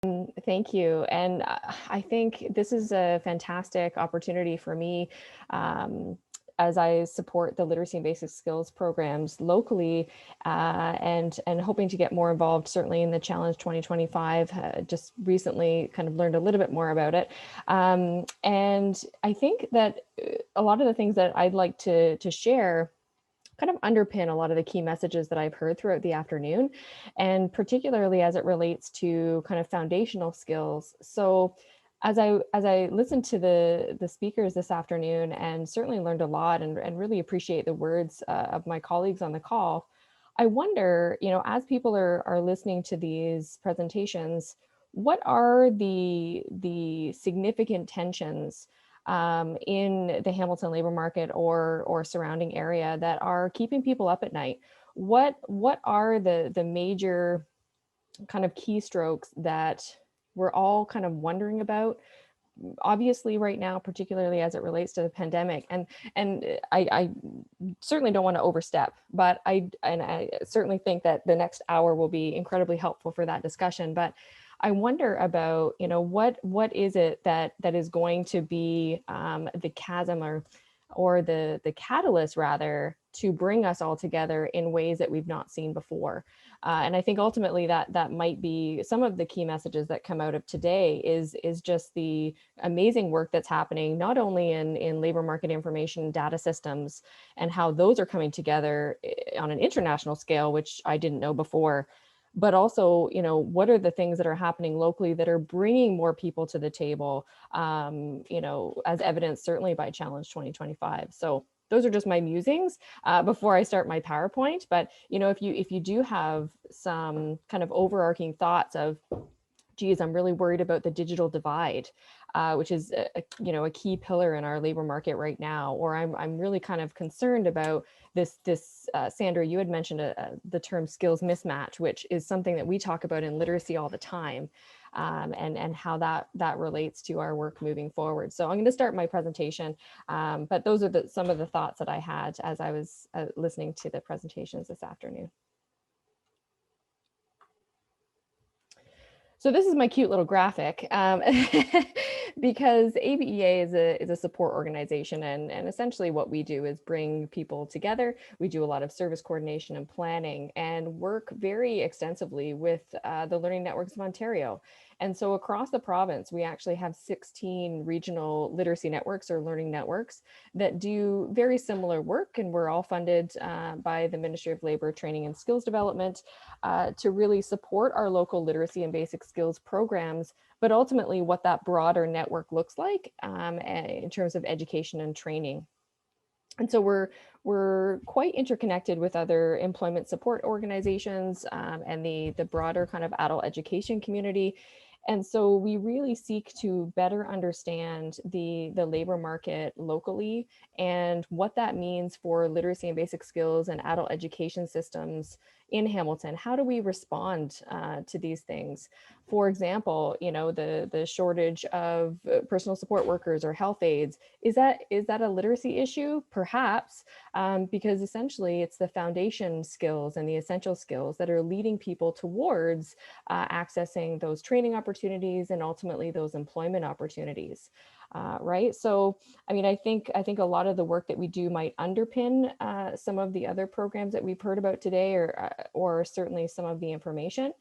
Thank you. And I think this is a fantastic opportunity for me, um, as I support the literacy and basic skills programs locally, and hoping to get more involved, certainly in the Challenge 2025. Just recently kind of learned a little bit more about it. And I think that a lot of the things that I'd like to share kind of underpin a lot of the key messages that I've heard throughout the afternoon, and particularly as it relates to kind of foundational skills. So as I listened to the speakers this afternoon, and certainly learned a lot, and really appreciate the words of my colleagues on the call, I wonder, as people are listening to these presentations, what are the significant tensions in the Hamilton labor market or surrounding area that are keeping people up at night? What are the major kind of keystrokes that we're all kind of wondering about? Obviously, right now, particularly as it relates to the pandemic, and I certainly don't want to overstep, but I certainly think that the next hour will be incredibly helpful for that discussion. But I wonder about, what is it that is going to be the chasm, or the catalyst rather, to bring us all together in ways that we've not seen before. And I think ultimately that might be some of the key messages that come out of today, is just the amazing work that's happening, not only in labor market information data systems, and how those are coming together on an international scale, which I didn't know before, but also, what are the things that are happening locally that are bringing more people to the table, as evidenced certainly by Challenge 2025. So those are just my musings before I start my PowerPoint. But, if you do have some kind of overarching thoughts of, geez, I'm really worried about the digital divide, which is a key pillar in our labor market right now, or I'm really kind of concerned about this. Sandra, you had mentioned the term skills mismatch, which is something that we talk about in literacy all the time, and how that relates to our work moving forward. So I'm going to start my presentation, but those are some of the thoughts that I had as I was listening to the presentations this afternoon. So this is my cute little graphic, because ABEA is a support organization, and essentially what we do is bring people together. We do a lot of service coordination and planning, and work very extensively with the Learning Networks of Ontario. And so across the province, we actually have 16 regional literacy networks, or learning networks, that do very similar work, and we're all funded by the Ministry of Labour, Training and Skills Development, to really support our local literacy and basic skills programs, but ultimately what that broader network looks like in terms of education and training. And so we're quite interconnected with other employment support organizations, and the broader kind of adult education community. And so we really seek to better understand the labor market locally, and what that means for literacy and basic skills and adult education systems in Hamilton. How do we respond to these things? For example, the shortage of personal support workers or health aides. Is that a literacy issue? Perhaps, because essentially it's the foundation skills and the essential skills that are leading people towards accessing those training opportunities, and ultimately those employment opportunities. Right. So, I mean, I think a lot of the work that we do might underpin some of the other programs that we've heard about today, or certainly some of the information.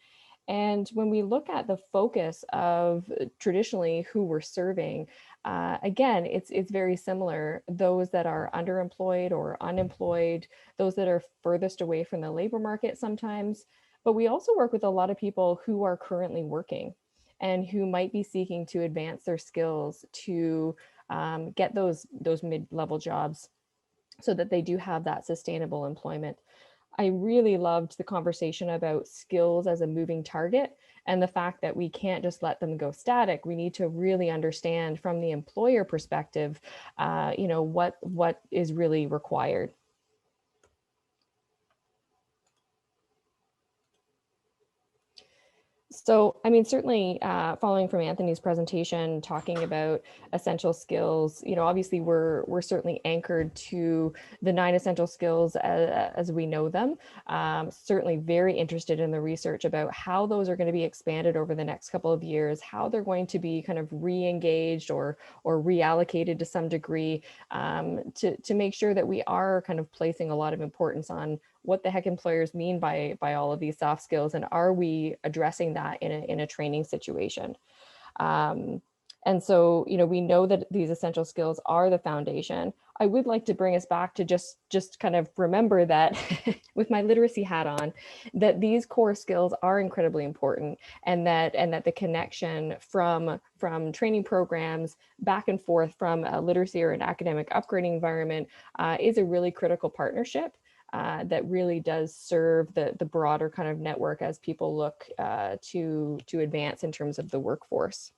And when we look at the focus of traditionally who we're serving, again, it's very similar. Those that are underemployed or unemployed, those that are furthest away from the labor market sometimes. But we also work with a lot of people who are currently working, and who might be seeking to advance their skills to get those mid-level jobs, so that they do have that sustainable employment. I really loved the conversation about skills as a moving target, and the fact that we can't just let them go static. We need to really understand from the employer perspective, what is really required. So, I mean, certainly following from Anthony's presentation, talking about essential skills, obviously we're certainly anchored to the 9 essential skills as we know them. Certainly very interested in the research about how those are going to be expanded over the next couple of years, how they're going to be kind of re-engaged or reallocated to some degree, to make sure that we are kind of placing a lot of importance on what the heck employers mean by all of these soft skills, and are we addressing that in a training situation. And so, we know that these essential skills are the foundation. I would like to bring us back to just kind of remember that with my literacy hat on, that these core skills are incredibly important, and that the connection from training programs back and forth from a literacy or an academic upgrading environment is a really critical partnership. That really does serve the broader kind of network as people look to advance in terms of the workforce.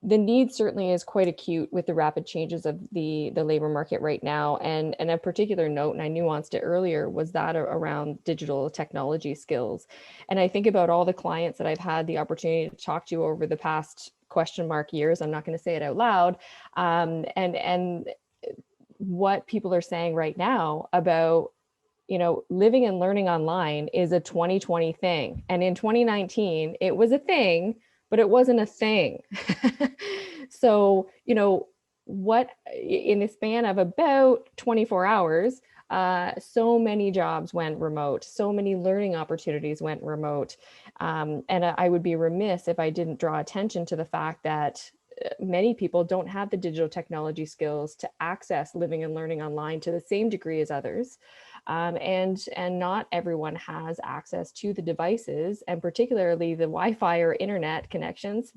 The need certainly is quite acute with the rapid changes of the labor market right now. And a particular note, and I nuanced it earlier, was that around digital technology skills. And I think about all the clients that I've had the opportunity to talk to over the past years. I'm not going to say it out loud. And what people are saying right now about living and learning online is a 2020 thing. And in 2019, it was a thing, but it wasn't a thing. So, what in the span of about 24 hours, so many jobs went remote, so many learning opportunities went remote. And I would be remiss if I didn't draw attention to the fact that many people don't have the digital technology skills to access living and learning online to the same degree as others. And not everyone has access to the devices, and particularly the Wi-Fi or internet connections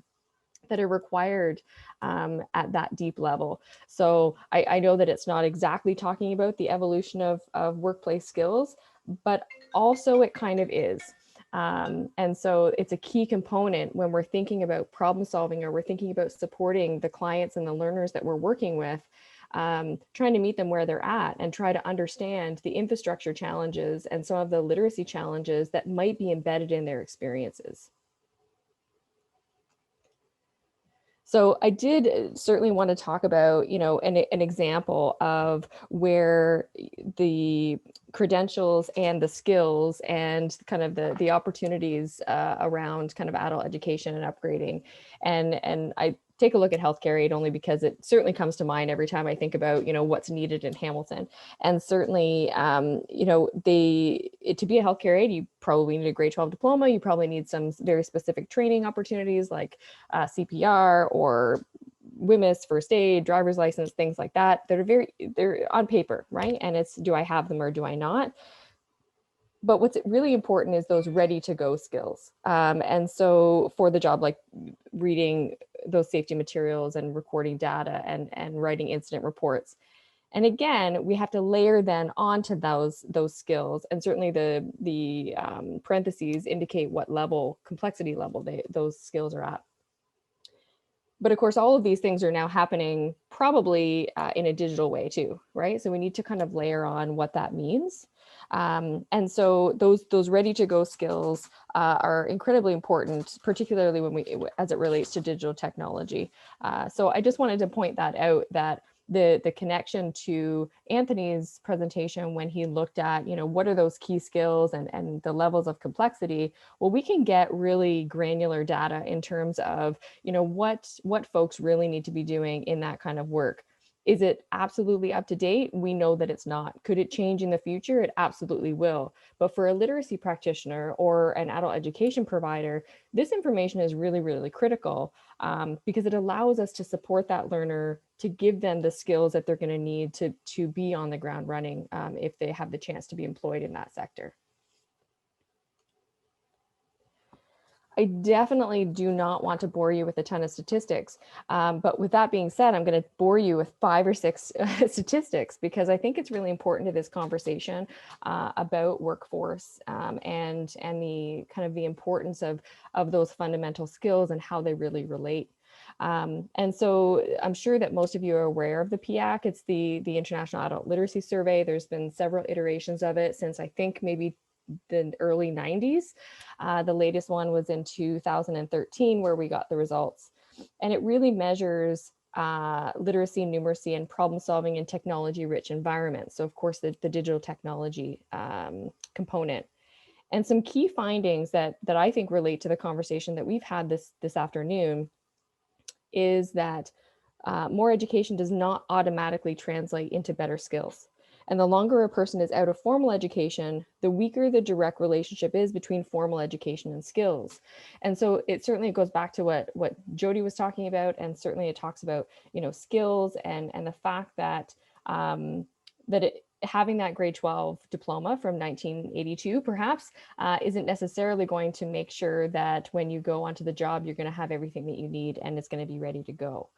that are required at that deep level. So I know that it's not exactly talking about the evolution of workplace skills, but also it kind of is. And so it's a key component when we're thinking about problem solving, or we're thinking about supporting the clients and the learners that we're working with, trying to meet them where they're at and try to understand the infrastructure challenges and some of the literacy challenges that might be embedded in their experiences. So I did certainly want to talk about, an example of where the credentials and the skills and kind of the opportunities around kind of adult education and upgrading. And I take a look at healthcare aid only because it certainly comes to mind every time I think about, what's needed in Hamilton. And certainly, to be a healthcare aid, you probably need a grade 12 diploma. You probably need some very specific training opportunities like CPR or WMIS, first aid, driver's license, things like that. They're on paper, right? And it's, do I have them or do I not? But what's really important is those ready to go skills. And so for the job, like reading those safety materials and recording data and writing incident reports. And again, we have to layer then onto those skills. And certainly the parentheses indicate what level, complexity level those skills are at. But of course, all of these things are now happening probably in a digital way too, right? So we need to kind of layer on what that means. And so those ready to go skills are incredibly important, particularly as it relates to digital technology. So I just wanted to point that out, that the connection to Anthony's presentation when he looked at, what are those key skills and the levels of complexity. Well, we can get really granular data in terms of, what folks really need to be doing in that kind of work. Is it absolutely up to date? We know that it's not. Could it change in the future? It absolutely will. But for a literacy practitioner or an adult education provider, this information is really, really critical, because it allows us to support that learner, to give them the skills that they're going to need to be on the ground running, if they have the chance to be employed in that sector. I definitely do not want to bore you with a ton of statistics. But with that being said, I'm going to bore you with 5 or 6 statistics, because I think it's really important to this conversation about workforce, and the kind of the importance of those fundamental skills and how they really relate. And so I'm sure that most of you are aware of the PIAC. It's the International Adult Literacy Survey. There's been several iterations of it since I think maybe the early 90s. The latest one was in 2013 where we got the results. And it really measures literacy, numeracy, and problem solving in technology rich environments. So of course, the digital technology component. And some key findings that I think relate to the conversation that we've had this afternoon is that more education does not automatically translate into better skills. And the longer a person is out of formal education, the weaker the direct relationship is between formal education and skills. And so it certainly goes back to what Jody was talking about, and certainly it talks about, skills and the fact that having that grade 12 diploma from 1982 perhaps isn't necessarily going to make sure that when you go onto the job, you're going to have everything that you need and it's going to be ready to go.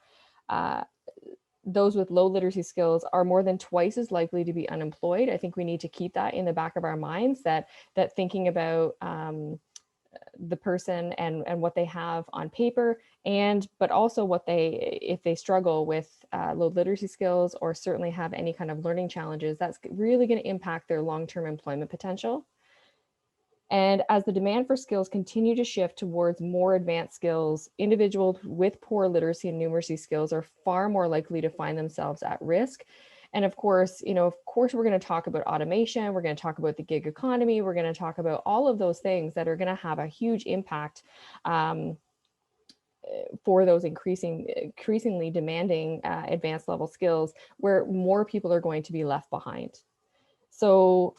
Those with low literacy skills are more than twice as likely to be unemployed. I think we need to keep that in the back of our minds, that thinking about the person and what they have on paper, but also what if they struggle with low literacy skills or certainly have any kind of learning challenges, that's really going to impact their long-term employment potential. And as the demand for skills continue to shift towards more advanced skills, individuals with poor literacy and numeracy skills are far more likely to find themselves at risk. And of course, we're going to talk about automation. We're going to talk about the gig economy. We're going to talk about all of those things that are going to have a huge impact for those increasingly demanding advanced level skills, where more people are going to be left behind. So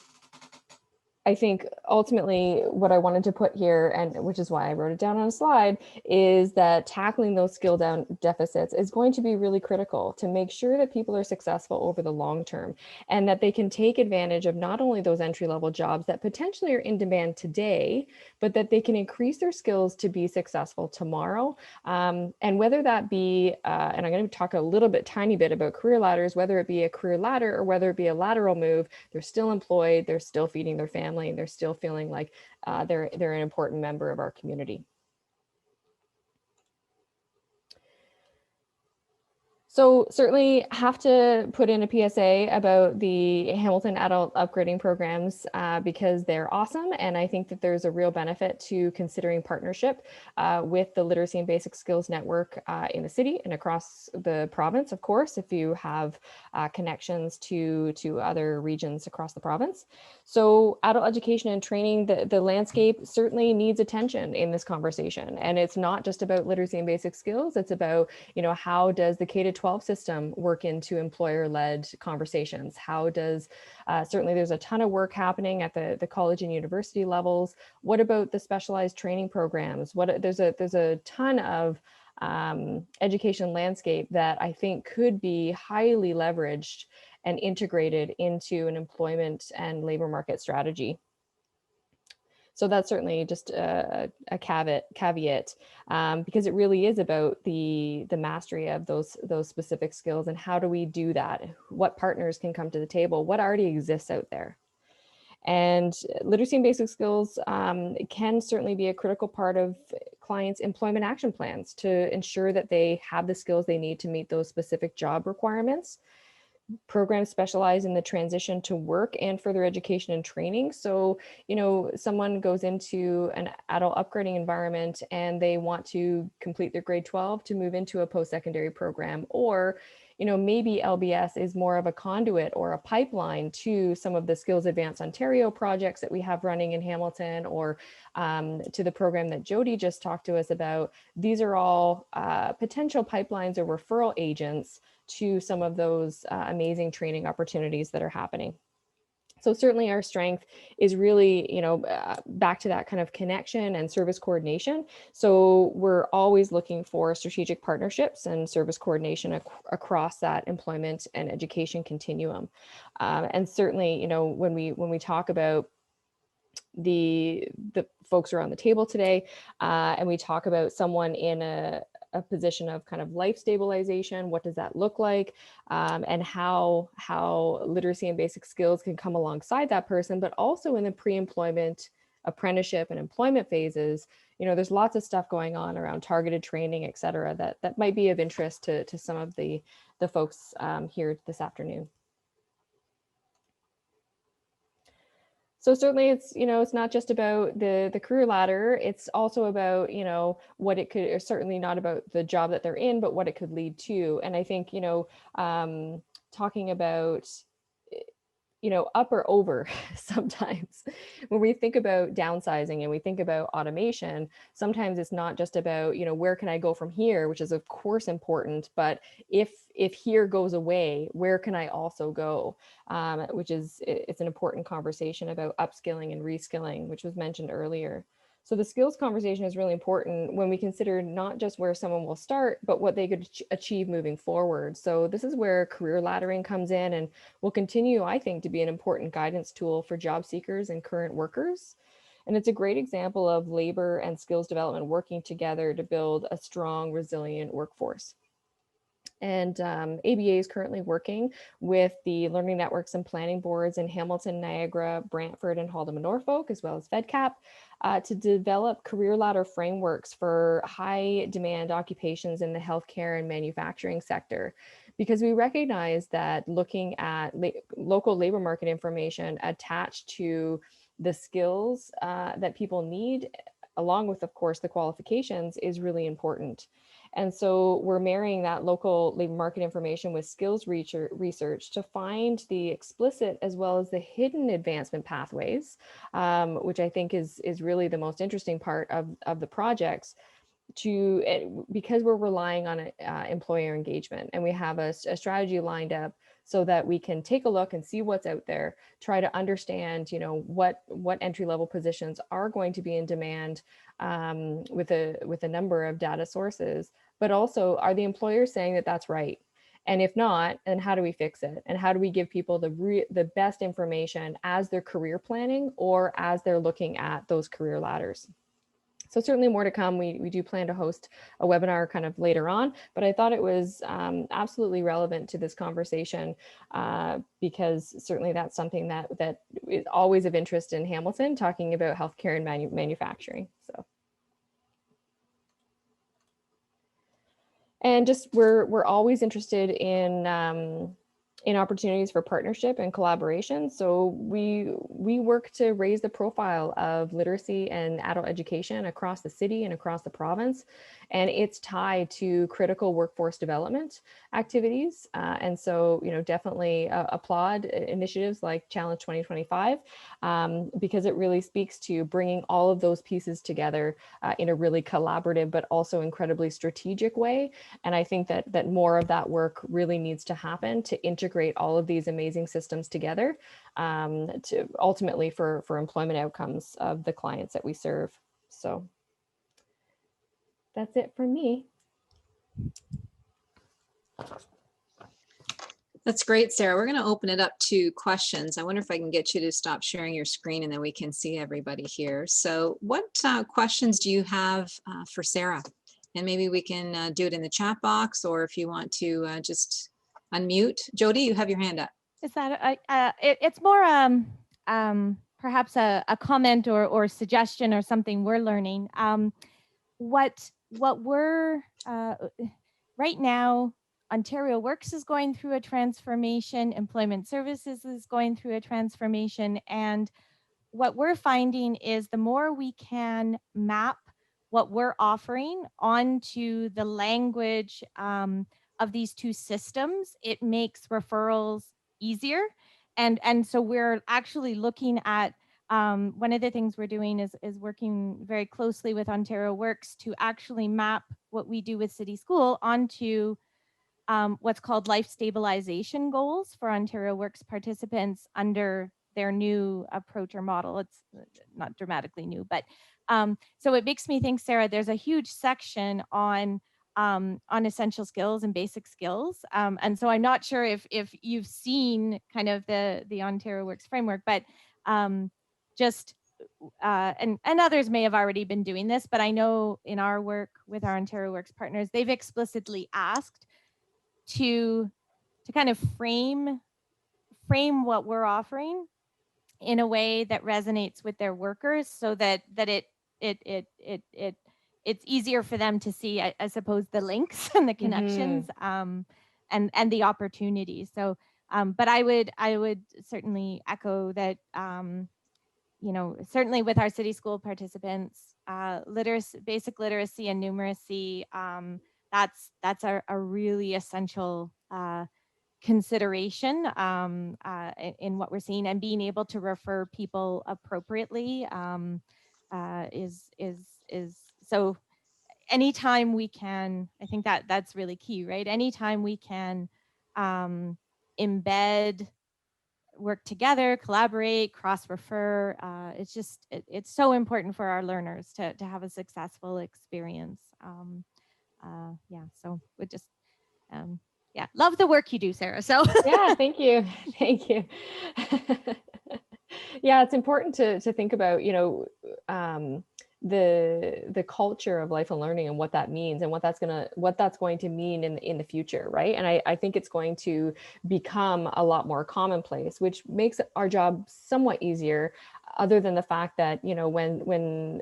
I think ultimately what I wanted to put here, and which is why I wrote it down on a slide, is that tackling those skill deficits is going to be really critical to make sure that people are successful over the long term, and that they can take advantage of not only those entry-level jobs that potentially are in demand today, but that they can increase their skills to be successful tomorrow. And whether that be, and I'm going to talk tiny bit about career ladders, whether it be a career ladder or whether it be a lateral move, they're still employed, they're still feeding their family, and they're still feeling like they're an important member of our community. So certainly have to put in a PSA about the Hamilton adult upgrading programs because they're awesome. And I think that there's a real benefit to considering partnership with the Literacy and Basic Skills Network in the city and across the province, of course, if you have connections to other regions across the province. So adult education and training, the landscape certainly needs attention in this conversation. And it's not just about literacy and basic skills. It's about, how does the K-12 system work into employer-led conversations? How does, certainly there's a ton of work happening at the college and university levels. What about the specialized training programs? There's a ton of education landscape that I think could be highly leveraged and integrated into an employment and labor market strategy. So that's certainly just a caveat because it really is about the mastery of those specific skills, and how do we do that? What partners can come to the table? What already exists out there? And literacy and basic skills can certainly be a critical part of clients' employment action plans to ensure that they have the skills they need to meet those specific job requirements. Programs specialize in the transition to work and further education and training. So, someone goes into an adult upgrading environment and they want to complete their grade 12 to move into a post-secondary program, or, maybe LBS is more of a conduit or a pipeline to some of the Skills Advance Ontario projects that we have running in Hamilton, or to the program that Jody just talked to us about. These are all potential pipelines or referral agents to some of those amazing training opportunities that are happening. So certainly our strength is really, back to that kind of connection and service coordination. So we're always looking for strategic partnerships and service coordination across that employment and education continuum. And certainly, when we talk about the folks around the table today, and we talk about someone in a position of kind of life stabilization, what does that look like, and how literacy and basic skills can come alongside that person, but also in the pre-employment, apprenticeship, and employment phases. There's lots of stuff going on around targeted training, et cetera, that might be of interest to some of the folks here this afternoon. So certainly it's, it's not just about the career ladder. It's also about, what it could, or certainly not about the job that they're in, but what it could lead to. And I think, talking about, up or over sometimes when we think about downsizing and we think about automation, sometimes it's not just about, where can I go from here, which is of course important, but if here goes away, where can I also go? Which is, it's an important conversation about upskilling and reskilling, which was mentioned earlier. So the skills conversation is really important when we consider not just where someone will start, but what they could achieve moving forward. So this is where career laddering comes in and will continue, I think, to be an important guidance tool for job seekers and current workers. And it's a great example of labor and skills development working together to build a strong, resilient workforce. And ABA is currently working with the learning networks and planning boards in Hamilton, Niagara, Brantford, and Halden and Norfolk, as well as FedCap, to develop career ladder frameworks for high demand occupations in the healthcare and manufacturing sector. Because we recognize that looking at local labor market information attached to the skills that people need, along with, of course, the qualifications, is really important. And so we're marrying that local labor market information with skills research to find the explicit as well as the hidden advancement pathways, which I think is really the most interesting part of the projects, because we're relying on employer engagement, and we have a strategy lined up so that we can take a look and see what's out there, try to understand, what entry-level positions are going to be in demand, with a number of data sources, but also, are the employers saying that that's right? And if not, then how do we fix it? And how do we give people the best information as they're career planning or as they're looking at those career ladders? So certainly more to come. We do plan to host a webinar kind of later on, but I thought it was absolutely relevant to this conversation, because certainly that's something that is always of interest in Hamilton, talking about healthcare and manufacturing. So. And just we're always interested in opportunities for partnership and collaboration. So we work to raise the profile of literacy and adult education across the city and across the province. And it's tied to critical workforce development activities. And so, definitely applaud initiatives like Challenge 2025, because it really speaks to bringing all of those pieces together in a really collaborative, but also incredibly strategic way. And I think that more of that work really needs to happen to integrate all of these amazing systems together, to ultimately for employment outcomes of the clients that we serve. So that's it for me. That's great, Sarah. We're going to open it up to questions. I wonder if I can get you to stop sharing your screen and then we can see everybody here. So what questions do you have for Sarah? And maybe we can do it in the chat box, or if you want to just unmute. Jody, you have your hand up. Is that it's more perhaps a comment or suggestion or something we're learning. What we're right now, Ontario Works is going through a transformation, Employment Services is going through a transformation, and what we're finding is the more we can map what we're offering onto the language of these two systems, it makes referrals easier. And so we're actually looking at one of the things we're doing is working very closely with Ontario Works to actually map what we do with City School onto what's called life stabilization goals for Ontario Works participants under their new approach or model. It's not dramatically new, but so it makes me think, Sarah, there's a huge section on essential skills and basic skills. And so I'm not sure if you've seen kind of the Ontario Works framework, but just and others may have already been doing this, but I know in our work with our Ontario Works partners, they've explicitly asked to kind of frame what we're offering in a way that resonates with their workers, so that it's easier for them to see, I suppose, the links and the connections, and the opportunities. So but I would certainly echo that you know, certainly with our city school participants, basic literacy and numeracy, that's a really essential consideration in what we're seeing, and being able to refer people appropriately is so. Anytime we can, I think that that's really key, right? Anytime we can embed, work together, collaborate, cross refer. It's so important for our learners to have a successful experience. Yeah, so we just, yeah, love the work you do, Sarah. So Yeah, thank you. Thank you. Yeah, it's important to think about, you know, the culture of life and learning and what that means and what that's going to mean in the future, right? And I think it's going to become a lot more commonplace, which makes our job somewhat easier, other than the fact that, you know, when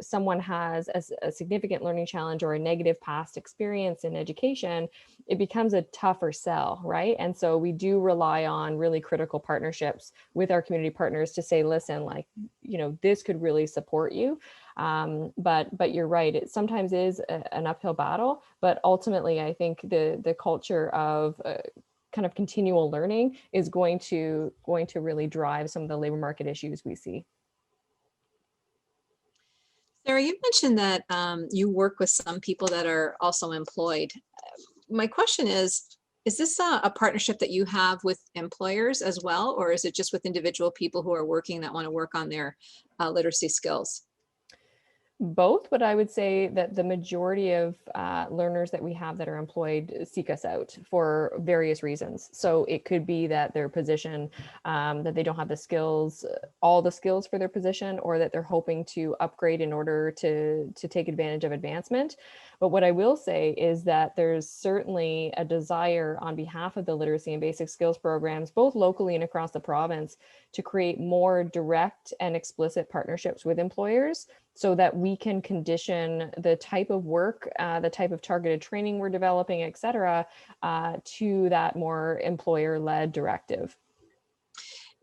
someone has a significant learning challenge or a negative past experience in education, it becomes a tougher sell, right? And so we do rely on really critical partnerships with our community partners to say, listen, like, you know, this could really support you. But you're right, it sometimes is an uphill battle, but ultimately I think the culture of kind of continual learning is going to really drive some of the labor market issues we see. Sarah, you mentioned that you work with some people that are also employed. My question is this a partnership that you have with employers as well, or is it just with individual people who are working that want to work on their literacy skills? Both, but I would say that the majority of learners that we have that are employed seek us out for various reasons. So it could be that their position, that they don't have the skills, all the skills for their position, or that they're hoping to upgrade in order to take advantage of advancement. But what I will say is that there's certainly a desire on behalf of the literacy and basic skills programs, both locally and across the province, to create more direct and explicit partnerships with employers, so that we can condition the type of work, the type of targeted training we're developing, et cetera, to that more employer-led directive.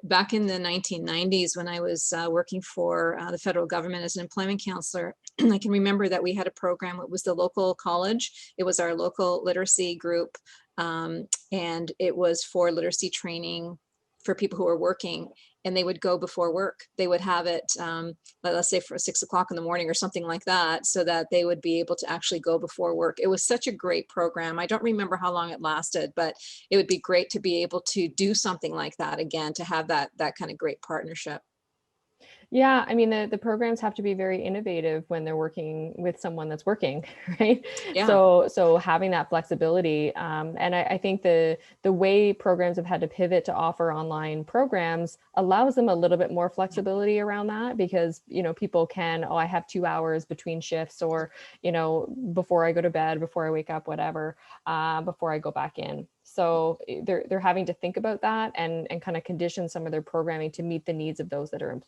Back in the 1990s, when I was working for the federal government as an employment counselor, I can remember that we had a program. It was the local college. It was our local literacy group. And it was for literacy training for people who were working, and they would go before work. They would have it, let's say for 6 o'clock in the morning or something like that, so that they would be able to actually go before work. It was such a great program. I don't remember how long it lasted, but it would be great to be able to do something like that again, to have that kind of great partnership. Yeah, I mean, the programs have to be very innovative when they're working with someone that's working, right? Yeah. So having that flexibility, and I think the way programs have had to pivot to offer online programs allows them a little bit more flexibility around that, because, you know, people can, oh, I have 2 hours between shifts, or, you know, before I go to bed, before I wake up, whatever, before I go back in. So they're having to think about that and kind of condition some of their programming to meet the needs of those that are employed.